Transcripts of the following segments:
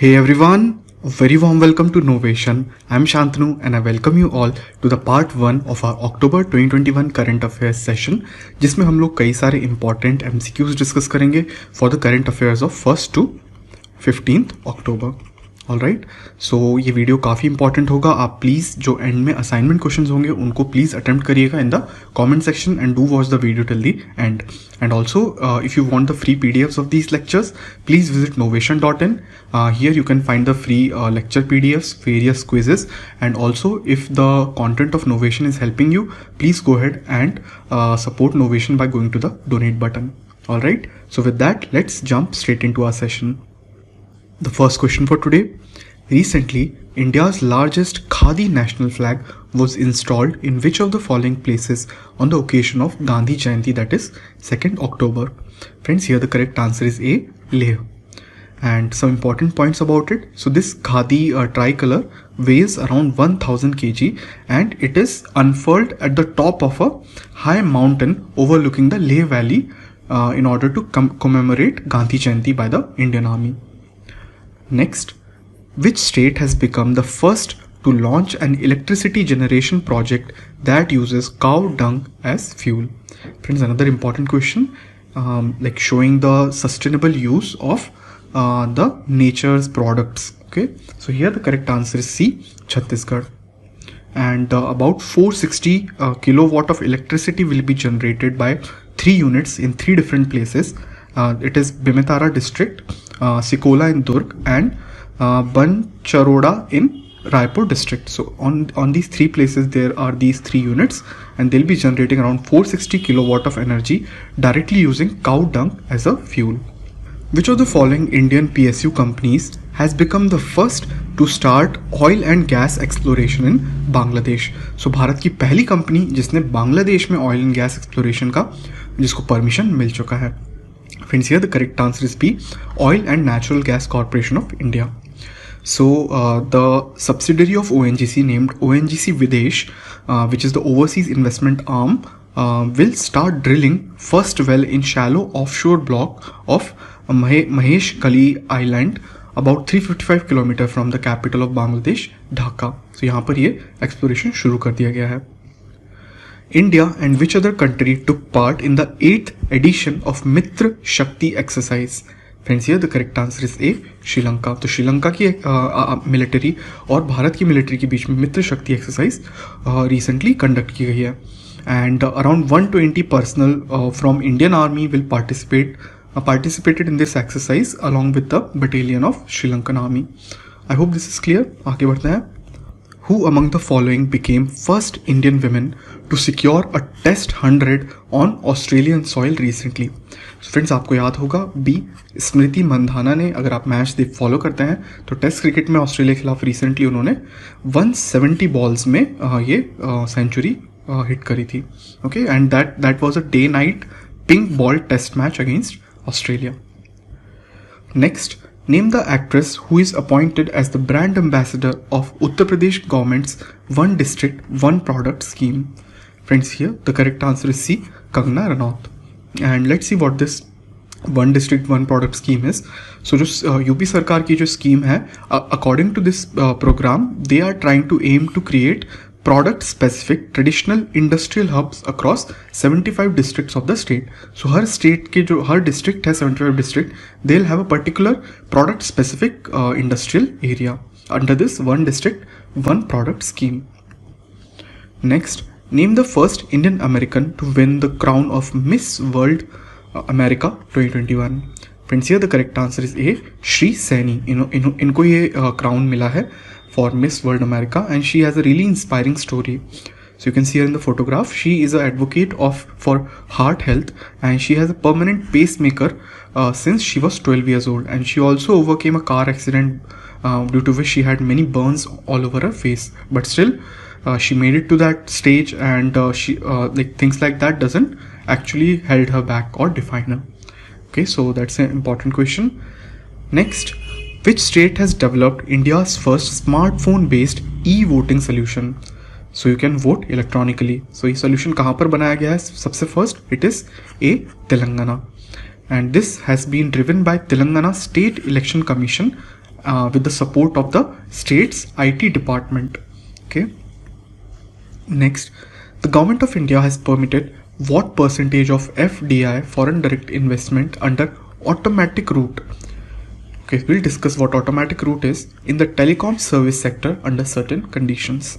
Hey everyone, a very warm welcome to Novation. I'm Shantanu and I welcome you all to the part 1 of our October 2021 current affairs session जिसमें हम लोग कई सारे important MCQs discuss करेंगे for the current affairs of 1st to 15th October. All right, so ये video काफ़ी important होगा. आप प्लीज़ जो एंड में असाइनमेंट क्वेश्चंस होंगे उनको प्लीज़ अटेम्प्ट करिएगा in the comment section and do watch the video till the end. And also if you want the free PDFs of these lectures please visit novation.in. Here you can find the free lecture PDFs, various quizzes, and also if the content of Novation is helping you, please go ahead and support Novation by going to the donate button. All right, so with that, let's jump straight into our session. The first question for today. Recently, India's largest Khadi national flag was installed in which of the following places on the occasion of Gandhi Jayanti, that is 2nd October? Friends, here the correct answer is A, Leh. And some important points about it. So this Khadi tricolor weighs around 1000 kg and it is unfurled at the top of a high mountain overlooking the Leh Valley in order to commemorate Gandhi Jayanti by the Indian Army. Next, which state has become the first to launch an electricity generation project that uses cow dung as fuel? Friends, another important question, like showing the sustainable use of the nature's products. Okay, so here the correct answer is C, Chhattisgarh. And about 460 kilowatt of electricity will be generated by 3 units in 3 different places. It is Bemetara district, Sikola in Durg, and Bancharoda in Raipur district. So on these 3 places there are these 3 units and they'll be generating around 460 kilowatt of energy directly using cow dung as a fuel. Which of the following Indian PSU companies has become the first to start oil and gas exploration in Bangladesh? So Bharat की पहली company जिसने बांग्लादेश में oil and gas exploration का जिसको permission मिल चुका है. Friends, here the correct answer is B, Oil and Natural Gas Corporation of India. So the subsidiary of ONGC named ONGC Videsh, which is the overseas investment arm, will start drilling first well in shallow offshore block of Mahesh Kali Island, about 355 km from the capital of Bangladesh, Dhaka. So यहाँ पर ये exploration शुरू कर दिया गया है. India and which other country took part in the 8th edition of Mitra Shakti exercise? Friends, here the correct answer is A, Sri Lanka. तो श्रीलंका की मिलिट्री और भारत की मिलिट्री के बीच में मित्र शक्ति एक्सरसाइज रिसेंटली कंडक्ट की गई है. And around 120 personal from Indian army will participated in this exercise along with the battalion of Sri Lankan Army. I hope this is clear. आगे बढ़ते हैं. Who among the following became first Indian women to secure a Test 100 on Australian soil recently? So friends, आपको याद होगा B, Smriti Mandhana ने, अगर आप match follow करते हैं तो टेस्ट क्रिकेट में ऑस्ट्रेलिया के खिलाफ रिसेंटली उन्होंने 170 बॉल्स में ये सेंचुरी हिट करी थी. Okay, and that was a day night pink ball test match against Australia. Next, name the actress who is appointed as the brand ambassador of Uttar Pradesh government's One District, One Product scheme. Friends, here the correct answer is C, Kangana Ranaut. And let's see what this One District, One Product scheme is. So जो UP सरकार की जो scheme है, according to this program, they are trying to aim to create product specific traditional industrial hubs across 75 districts of the state. So her state के जो हर district है 75 district, they'll have a particular product specific industrial area under this One District, One Product scheme. Next, name the first Indian American to win the crown of Miss World America 2021. Friends, here the correct answer is A, Shri Saini. इनको ये crown मिला है for Miss World America and she has a really inspiring story. So you can see her in the photograph. She is an advocate for heart health and she has a permanent pacemaker since she was 12 years old, and she also overcame a car accident due to which she had many burns all over her face, but still she made it to that stage, and she like things like that doesn't actually held her back or define her. Okay, so that's an important question. Next, which state has developed India's first smartphone-based e-voting solution? So you can vote electronically. So ये solution कहाँ पर बनाया गया है? सबसे first, it is A, Telangana, and this has been driven by Telangana State Election Commission with the support of the state's IT department. Okay. Next, the government of India has permitted what percentage of FDI, foreign direct investment, under automatic route? Okay, we'll discuss what automatic route is in the telecom service sector under certain conditions.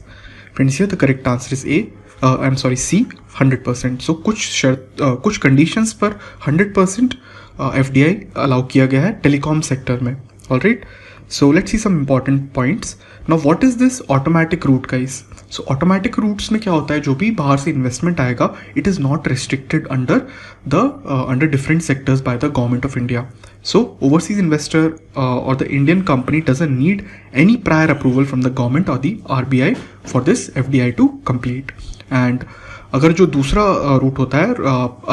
Friends, here the correct answer is C, 100%. So कुछ conditions पर 100% FDI allow किया गया है telecom sector में. Alright. So let's see some important points. Now what is this automatic route, guys? So automatic routes में क्या होता है, जो भी बाहर से investment आएगा, it is not restricted under different sectors by the government of India. So overseas investor or the Indian company doesn't need any prior approval from the government or the RBI for this FDI to complete. And अगर जो दूसरा route होता है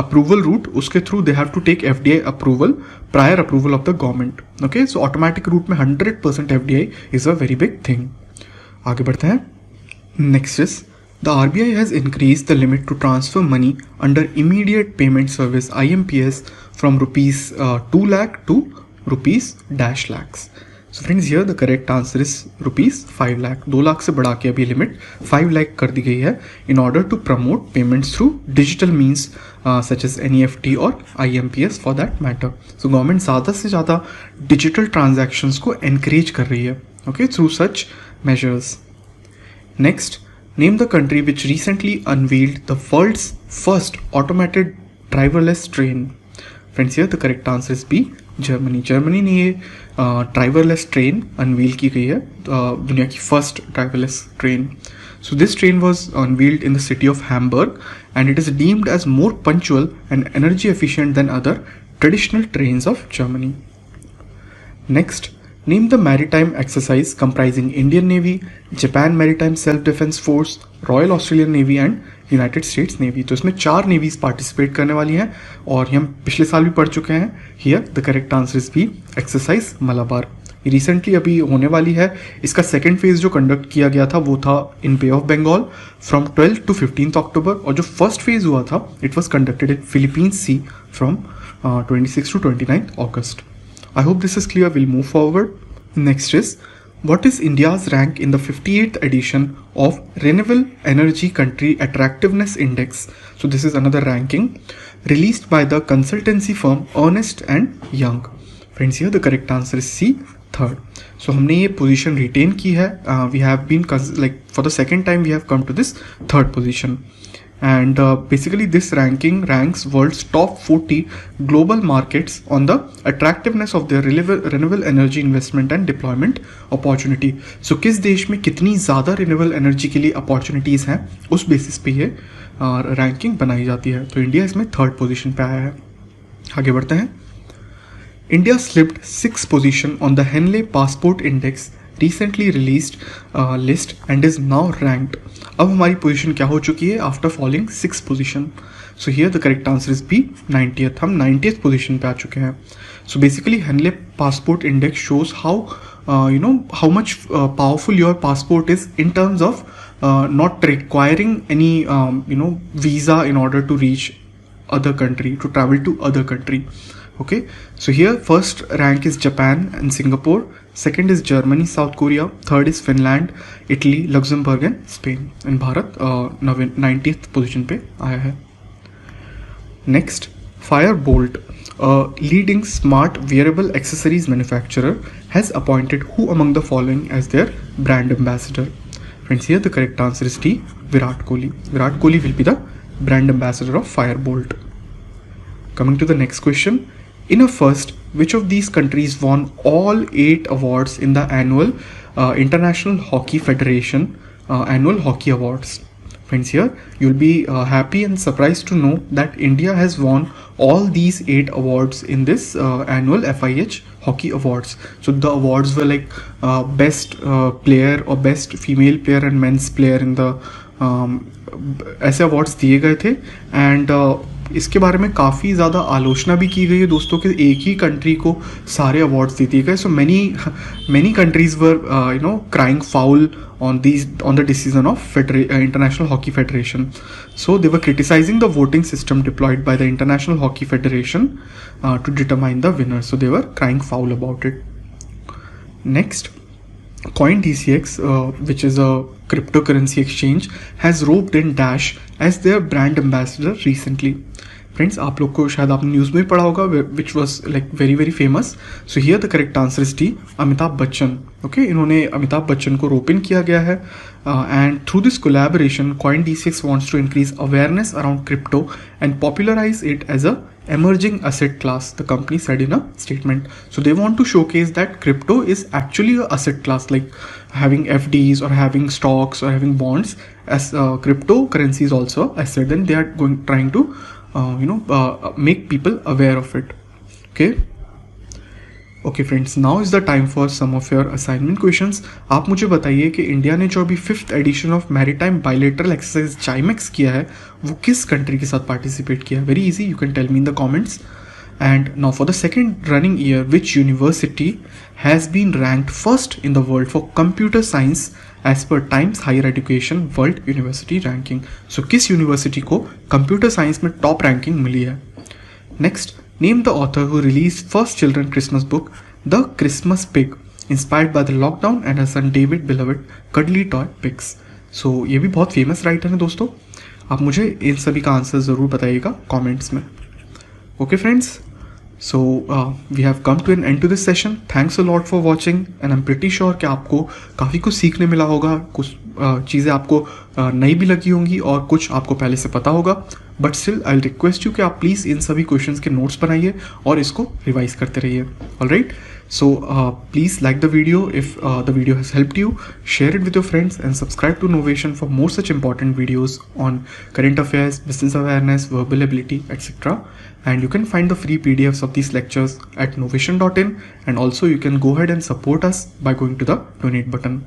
approval route, उसके through they have to take FDI approval, prior approval of the government. Okay, so automatic route में 100% FDI is a very big thing. आगे बढ़ते हैं. Next is the RBI has increase the limit to transfer money under immediate payment service IMPS from ₹2 lakh to ₹dash lakhs. So friends, here the correct answer is ₹5 lakh. 2 lakh से बढ़ा के अभी limit 5 lakh कर दी गई है in order to promote payments through digital means such as NEFT और IMPS for that matter. So government ज़्यादा से ज़्यादा digital transactions को encourage कर रही है, okay, through such measures. Next, name the country which recently unveiled the world's first automated driverless train. Friends, here the correct answer is B, Germany. Germany ने ये driverless train unveil की गई है, दुनिया की first driverless train. So this train was unveiled in the city of Hamburg and it is deemed as more punctual and energy efficient than other traditional trains of Germany. Next, name the maritime exercise comprising Indian navy, Japan maritime self defence force, royal Australian navy and United States navy. तो इसमें 4 navy's participate करने वाली हैं और हम पिछले साल भी पढ़ चुके हैं. Here the correct answer is B, exercise Malabar. Recently अभी होने वाली है. इसका सेकेंड फेज जो कंडक्ट किया गया था वो था in bay of Bengal from 12 to 15 October, और जो फर्स्ट फेज हुआ था it was conducted in Philippines sea from 26 to 29 August. I hope this is clear. We'll move forward. Next is, what is India's rank in the 58th edition of Renewable Energy Country Attractiveness Index? So this is another ranking released by the consultancy firm Ernst and Young. Friends, here the correct answer is C, 3rd. So हमने ये position retain की है. We have been for the second time we have come to this 3rd position. And basically this ranking ranks world's top 40 global markets on the attractiveness of their renewable energy investment and deployment opportunity. So किस देश में कितनी ज़्यादा renewable energy के लिए opportunities हैं, उस basis पे ये ranking बनाई जाती है. तो इंडिया इसमें 3rd position पे आया है. आगे बढ़ते हैं. India slipped 6th position on the Henley Passport Index recently released list and is now ranked. अब हमारी पोजीशन क्या हो चुकी है after falling 6th position. So here the correct answer is B, 90th. हम 90th पोजीशन पे आ चुके हैं. So basically Henley passport index shows how much powerful your passport is in terms of not requiring any visa in order to reach other country, to travel to other country. Okay, so here first rank is Japan and Singapore, second is Germany, South Korea, third is Finland, Italy, Luxembourg and Spain. And Bharat 90th position पे आया है. Next, Firebolt, a leading smart wearable accessories manufacturer, has appointed who among the following as their brand ambassador? Friends, here the correct answer is D, Virat Kohli. Virat Kohli will be the brand ambassador of Firebolt. Coming to the next question. In a first, which of these countries won all 8 awards in the annual International Hockey Federation annual hockey awards? Friends, here you'll be happy and surprised to know that India has won all these 8 awards in this annual FIH hockey awards. So the awards were like best player or best female player and men's player in the ऐसे awards दिए गए थे. And इसके बारे में काफ़ी ज़्यादा आलोचना भी की गई है दोस्तों कि एक ही कंट्री को सारे अवार्ड्स दे दिए गए. So many countries were crying foul on the decision of International Hockey Federation. So they were criticizing the voting system deployed by the International Hockey Federation to determine the winner. So they were crying foul about it. Next, CoinDCX, which is a cryptocurrency exchange, has roped in Dash as their brand ambassador recently. Friends, आप लोग को शायद आपने news में पढ़ा होगा, which was like very very famous. So here the correct answer is D, Amitabh Bachchan. Okay, इन्होंने अमिताभ बच्चन को रोप इन किया गया है. And through this collaboration CoinDCX wants to increase awareness around crypto and popularize it as a emerging asset class, the company said in a statement. So they want to showcase that crypto is actually a asset class, like having FDs or having stocks or having bonds. As cryptocurrency is also asset, then they are trying to make people aware of it. Okay friends, now is the time for some of your assignment questions. आप मुझे बताइए कि India ने जो अभी 5th edition of maritime bilateral exercise JIMEX किया है, वो किस कंट्री के साथ पार्टिसिपेट किया है? Very easy, you can tell me in the comments. And now for the second running year, which university has been ranked first in the world for computer science as per Times Higher Education World University Ranking? So किस university को computer science में top ranking मिली है? Next, name the author who released first children Christmas book, The Christmas Pig, inspired by the lockdown and her son David beloved cuddly toy pigs. So ये भी बहुत famous writer है दोस्तों. आप मुझे इन सभी का आंसर ज़रूर बताइएगा कमेंट्स में. Okay friends, so we have come to an end to this session. Thanks a lot for watching and I'm pretty sure कि आपको काफ़ी कुछ सीखने मिला होगा, कुछ चीज़ें आपको नई भी लगी होंगी और कुछ आपको पहले से पता होगा. But still I request you कि आप प्लीज़ इन सभी क्वेश्चंस के नोट्स बनाइए और इसको रिवाइज करते रहिए. Alright, so please like the video if the video has helped you, share it with your friends and subscribe to Novation for more such important videos on current affairs, business awareness, verbal ability, etc. And you can find the free PDFs of these lectures at novation.in, and also you can go ahead and support us by going to the donate button.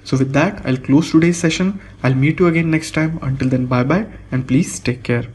So with that, I'll close today's session. I'll meet you again next time. Until then, bye bye and please take care.